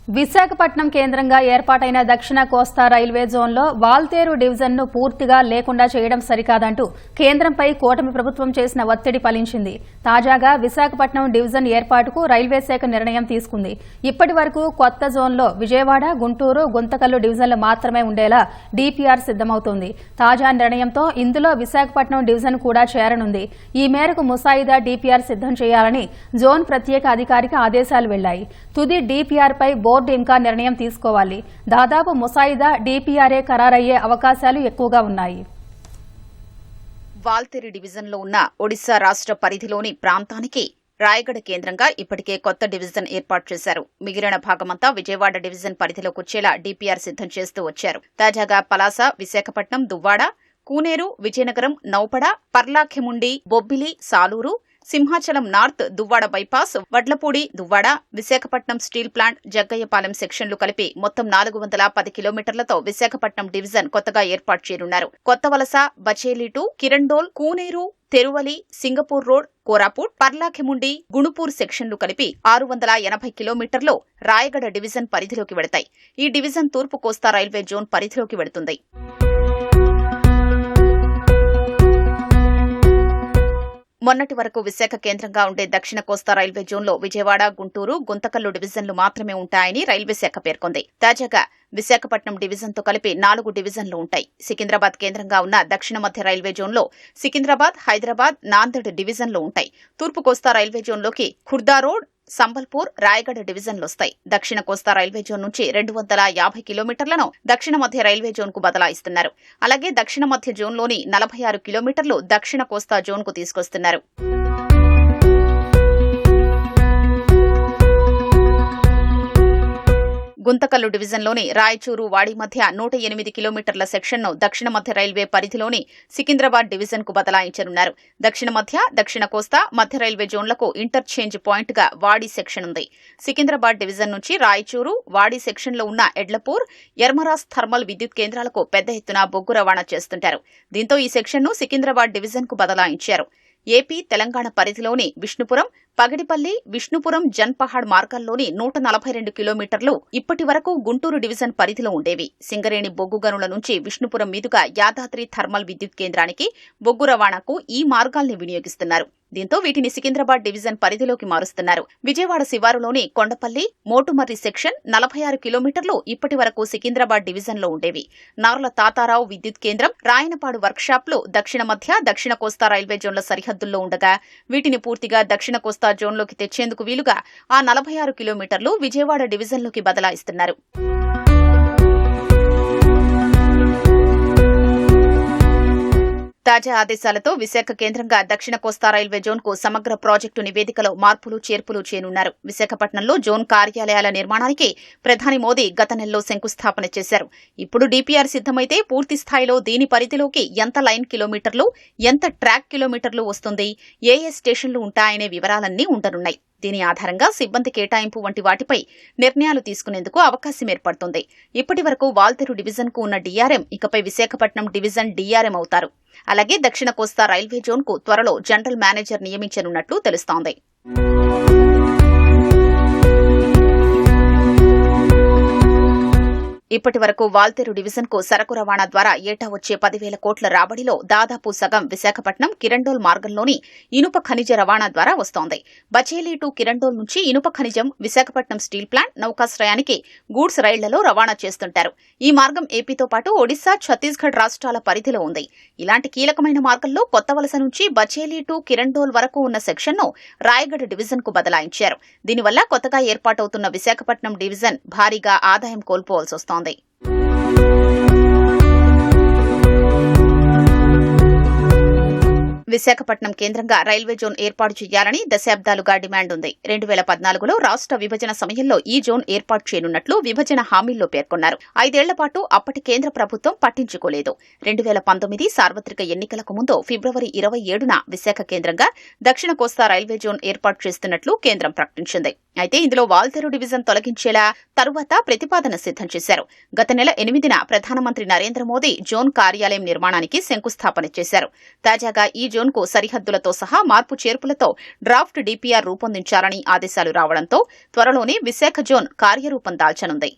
విశాఖపట్నం కేంద్రంగా ఏర్పాటైన దక్షిణ కోస్తా రైల్వే జోన్లో వాల్తేరు డివిజన్ను పూర్తిగా లేకుండా చేయడం సరికాదంటూ కేంద్రంపై కూటమి ప్రభుత్వం చేసిన ఒత్తిడి ఫలించింది. తాజాగా విశాఖపట్నం డివిజన్ ఏర్పాటుకు రైల్వే శాఖ నిర్ణయం తీసుకుంది. ఇప్పటి వరకు కొత్త జోన్లో విజయవాడ, గుంటూరు, గుంతకల్లు డివిజన్లు మాత్రమే ఉండేలా డీపీఆర్ సిద్దమవుతోంది. తాజా నిర్ణయంతో ఇందులో విశాఖపట్నం డివిజన్ కూడా చేరనుంది. ఈ మేరకు ముసాయిదా డీపీఆర్ సిద్దం చేయాలని జోన్ ప్రత్యేక అధికారికి ఆదేశాలు వెళ్లాయి. తుది డీపీఆర్పై బోర్డు ఇంకా నిర్ణయం తీసుకోవాలి. దాదాపు ముసాయిదా డీపీఆర్ఏ ఖరారయ్యే అవకాశాలు ఎక్కువగా ఉన్నాయి. వాల్తేరు డివిజన్లో ఉన్న ఒడిశా రాష్ట్ర పరిధిలోని ప్రాంతానికి రాయగడ కేంద్రంగా ఇప్పటికే కొత్త డివిజన్ ఏర్పాటు చేశారు. మిగిలిన భాగమంతా విజయవాడ డివిజన్ పరిధిలోకి వచ్చేలా డీపీఆర్ సిద్దం చేస్తూ వచ్చారు. తాజాగా Palasa, Visakhapatnam, Duvvada, Kuneru, Vizianagaram, Naupada, Parlakhemundi, Bobbili, Saluru, Simhachalam north, Duvvada bypass, Vadlapudi, Duvvada, Visakhapatnam steel plant, Jaggayyapalem సెక్షన్లు కలిపి మొత్తం 410 కిలోమీటర్లతో విశాఖపట్నం డివిజన్ కొత్తగా ఏర్పాటు చేయనున్నారు. కొత్త వలస, బచేలి-2, కిరండోల్, కూనేరు, తెరువలి, సింగపూర్ రోడ్, కోరాపుట్, పర్లాఖెముండి, గుణుపూర్ సెక్షన్లు కలిపి 680 కిలోమీటర్లు రాయగడ డివిజన్ పరిధిలోకి వెడతాయి. ఈ డివిజన్ తూర్పు కోస్తా రైల్వే జోన్ పరిధిలోకి వెడుతుంది. మొన్నటి వరకు విశాఖ కేంద్రంగా ఉండే దక్షిణ కోస్తా రైల్వే జోన్లో విజయవాడ, గుంటూరు, గుంతకల్లు డివిజన్లు మాత్రమే ఉంటాయని రైల్వే శాఖ పేర్కొంది. తాజాగా విశాఖపట్నం డివిజన్తో కలిపి 4 డివిజన్లు ఉంటాయి. సికింద్రాబాద్ కేంద్రంగా ఉన్న దక్షిణ మధ్య రైల్వే జోన్లో సికింద్రాబాద్, హైదరాబాద్, నాందేడ్ డివిజన్లు ఉంటాయి. తూర్పు కోస్తా రైల్వే జోన్లోకి ఖుర్దా రోడ్, సంబల్పూర్, రాయగడ డివిజన్లొస్తాయి. దక్షిణ కోస్తా రైల్వే జోన్ నుంచి 250 కిలోమీటర్లను దక్షిణ మధ్య రైల్వే జోన్ కు బదలాయిస్తున్నారు. అలాగే దక్షిణ మధ్య జోన్లోని 46 కిలోమీటర్లు దక్షిణ కోస్తా జోన్ కు తీసుకొస్తున్నారు. గుంతకల్లు డివిజన్లోని రాయచూరు, వాడి మధ్య 108 కిలోమీటర్ల సెక్షన్ను దక్షిణ మధ్య రైల్వే పరిధిలోని సికింద్రాబాద్ డివిజన్ కు బదలాయించనున్నారు. దక్షిణ మధ్య, దక్షిణ కోస్తా, మధ్య రైల్వే జోన్లకు ఇంటర్చేంజ్ పాయింట్ గా వాడి సెక్షన్ ఉంది. సికింద్రాబాద్ డివిజన్ నుంచి రాయచూరు, వాడి సెక్షన్లో ఉన్న ఎడ్లపూర్, ఎర్మరాస్ థర్మల్ విద్యుత్ కేంద్రాలకు పెద్ద ఎత్తున బొగ్గు రవాణా చేస్తుంటారు. దీంతో ఈ సెక్షన్ను సికింద్రాబాద్ డివిజన్ కు బదలాయించారు. ఏపీ, తెలంగాణ పరిధిలోని విష్ణుపురం, పగడిపల్లి, విష్ణుపురం, జన్పహాడ్ మార్గాల్లోని 142 కిలోమీటర్లు ఇప్పటి వరకు గుంటూరు డివిజన్ పరిధిలో ఉండేవి. సింగరేణి బొగ్గు గనుల నుంచి విష్ణుపురం మీదుగా యాదాద్రి థర్మల్ విద్యుత్ కేంద్రానికి బొగ్గు రవాణాకు ఈ మార్గాల్ని వినియోగిస్తున్నారు. దీంతో వీటిని సికింద్రాబాద్ డివిజన్ పరిధిలోకి మారుస్తున్నారు. విజయవాడ శివారులోని కొండపల్లి, మోటుమర్రి సెక్షన్ 46 కిలోమీటర్లు ఇప్పటి వరకు సికింద్రాబాద్ డివిజన్లో ఉండేవి. నార్ల తాతారావు విద్యుత్ కేంద్రం, రాయనపాడు వర్క్షాప్లు దక్షిణ మధ్య, దక్షిణ కోస్తా రైల్వే జోన్ల సరిహద్దుల్లో ఉండగా వీటిని పూర్తిగా దక్షిణ కోస్తా జోన్లోకి తెచ్చేందుకు వీలుగా ఆ 46 కిలోమీటర్లు విజయవాడ డివిజన్లోకి బదలాయిస్తున్నారు. తాజా ఆదేశాలతో విశాఖ కేంద్రంగా దక్షిణ కోస్తా రైల్వే జోన్ కు సమగ్ర ప్రాజెక్టు నివేదికలో మార్పులు, చేర్పులు చేయనున్నారు. విశాఖపట్నంలో జోన్ కార్యాలయాల నిర్మాణానికి ప్రధాని మోదీ గత నెలలో శంకుస్థాపన చేశారు. ఇప్పుడు డీపీఆర్ సిద్దమైతే పూర్తి స్థాయిలో దీని పరిధిలోకి ఎంత లైన్ కిలోమీటర్లు, ఎంత ట్రాక్ కిలోమీటర్లు వస్తుంది, ఏ స్టేషన్లు ఉంటాయనే వివరాలన్నీ ఉండనున్నాయి. దీని ఆధారంగా సిబ్బంది కేటాయింపు వంటి వాటిపై నిర్ణయాలు తీసుకునేందుకు అవకాశం ఏర్పడుతుంది. ఇప్పటి వరకు వాల్తేరు డివిజన్ కు ఉన్న డీఆర్ఎం ఇకపై విశాఖపట్నం డివిజన్ డీఆర్ఎం అవుతారు. అలాగే దక్షిణ కోస్తా రైల్వే జోన్ కు త్వరలో జనరల్ మేనేజర్ నియమించనున్నట్లు తెలుస్తోంది. ఇప్పటి వరకు వాల్తేరు డివిజన్ కు సరకు రవాణా ద్వారా ఏటా వచ్చే 10,000 కోట్ల రాబడిలో దాదాపు సగం విశాఖపట్నం కిరండోల్ మార్గంలోని ఇనుప ఖనిజ రవాణా ద్వారా వస్తోంది. బచేలి-2 కిరండోల్ నుంచి ఇనుప ఖనిజం విశాఖపట్నం స్టీల్ ప్లాంట్, నౌకాశ్రయానికి గూడ్స్ రైళ్లలో రవాణా చేస్తుంటారు. ఈ మార్గం ఏపీతో పాటు ఒడిశా, ఛత్తీస్గఢ్ రాష్ట్రాల పరిధిలో ఉంది. ఇలాంటి కీలకమైన మార్గంలో కొత్త వలస నుంచి బచేలి-2 కిరండోల్ వరకు ఉన్న సెక్షన్ను రాయగడ డివిజన్ కు బదలాయించారు. దీనివల్ల కొత్తగా ఏర్పాటవుతున్న విశాఖపట్నం డివిజన్ భారీగా ఆదాయం కోల్పోవాల్సి వస్తోంది. విశాఖపట్నం కేంద్రంగా రైల్వే జోన్ ఏర్పాటు చేయాలని దశాబ్దాలుగా డిమాండ్ ఉంది. 2014లో రాష్ట్ర విభజన సమయంలో ఈ జోన్ ఏర్పాటు చేయనున్నట్లు విభజన హామీల్లో పేర్కొన్నారు. 5 ఏళ్ల పాటు అప్పటి కేంద్ర ప్రభుత్వం పట్టించుకోలేదు. 2019 సార్వత్రిక ఎన్నికలకు ముందు ఫిబ్రవరి 27న విశాఖ కేంద్రంగా దక్షిణ కోస్తా రైల్వే జోన్ ఏర్పాటు చేస్తున్నట్లు కేంద్రం ప్రకటించింది. అయితే ఇందులో వాల్తేరు డివిజన్ తొలగించేలా తరువాత ప్రతిపాదన సిద్దం చేశారు. గత నెల 8న ప్రధానమంత్రి నరేంద్ర మోదీ జోన్ కార్యాలయం నిర్మాణానికి శంకుస్థాపన చేశారు. తాజాగా ఈ జోన్ జోన్కు సరిహద్దులతో సహా మార్పు చేర్పులతో డ్రాఫ్ట్ డిపిఆర్ రూపొందించాలని ఆదేశాలు రావడంతో త్వరలోనే విశాఖ జోన్ కార్యరూపం దాల్చనుంది.